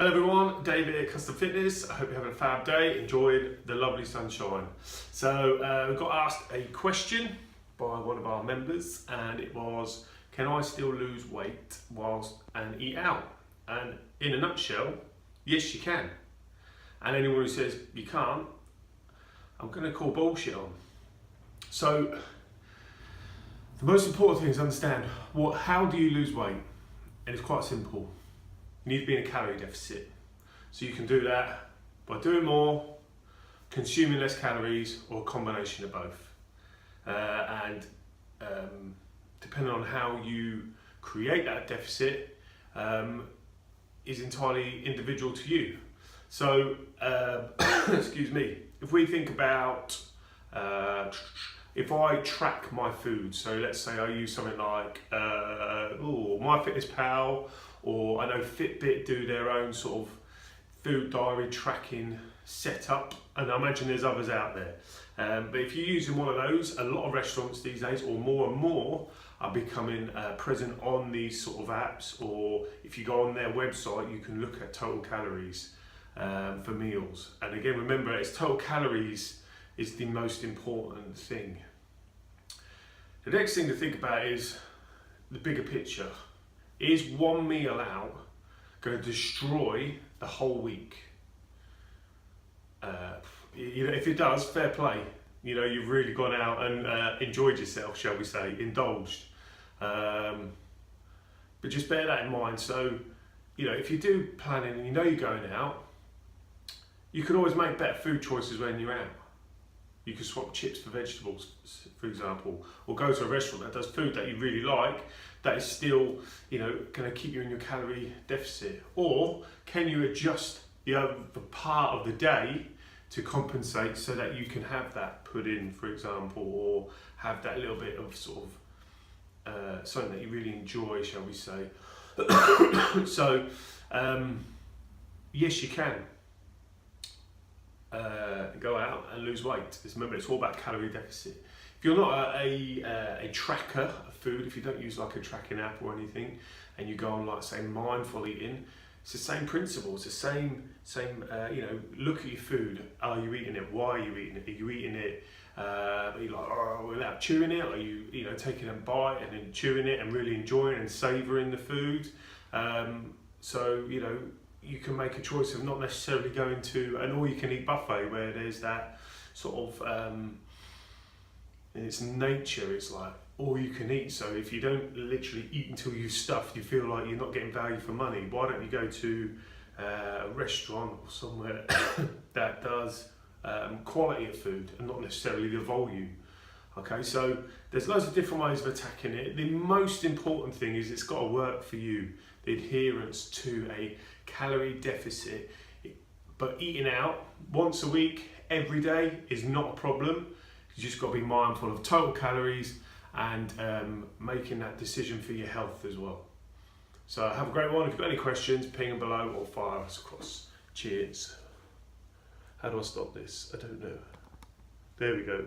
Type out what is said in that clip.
Hello everyone, Dave here, Custom Fitness. I hope you're having a fab day, enjoying the lovely sunshine. So we got asked a question by one of our members, and it was, can I still lose weight and eat out? And in a nutshell, yes you can. And anyone who says you can't, I'm going to call bullshit on. So the most important thing is to understand how do you lose weight? And it's quite simple. You need to be in a calorie deficit. So you can do that by doing more, consuming less calories, or a combination of both. Depending on how you create that deficit is entirely individual to you. So, excuse me, if we think about, if I track my food, so let's say I use something like MyFitnessPal, or I know Fitbit do their own sort of food diary tracking setup, and I imagine there's others out there. But if you're using one of those, a lot of restaurants these days, or more and more, are becoming present on these sort of apps, or if you go on their website, you can look at total calories for meals. And again, remember, it's total calories is the most important thing. The next thing to think about is the bigger picture. Is one meal out going to destroy the whole week? If it does, fair play. You've really gone out and enjoyed yourself, shall we say, indulged. But just bear that in mind. So, if you do planning and you're going out, you can always make better food choices when you're out. You can swap chips for vegetables, for example, or go to a restaurant that does food that you really like, that is still, going to keep you in your calorie deficit. Or can you adjust the part of the day to compensate so that you can have that put in, for example, or have that little bit of sort of something that you really enjoy, shall we say. So, yes, you can go out and lose weight. Remember, it's all about calorie deficit. If you're not a tracker of food, if you don't use like a tracking app or anything, and you go on like say mindful eating, it's the same principle. It's the same. Look at your food. Are you eating it? Why are you eating it? Are you eating it? Are you without chewing it? Are you taking a bite and then chewing it and really enjoying and savouring the food? You can make a choice of not necessarily going to an all-you-can-eat buffet where there's that sort of, in its nature, it's like all you can eat. So if you don't literally eat until you're stuffed, you feel like you're not getting value for money. Why don't you go to a restaurant or somewhere that does quality of food and not necessarily the volume? Okay, so there's loads of different ways of attacking it. The most important thing is it's got to work for you. The adherence to a calorie deficit, but eating out once a week, every day is not a problem. You just got to be mindful of total calories and making that decision for your health as well. So have a great one. If you've got any questions, ping them below or fire us across. Cheers. How do I stop this? I don't know. There we go.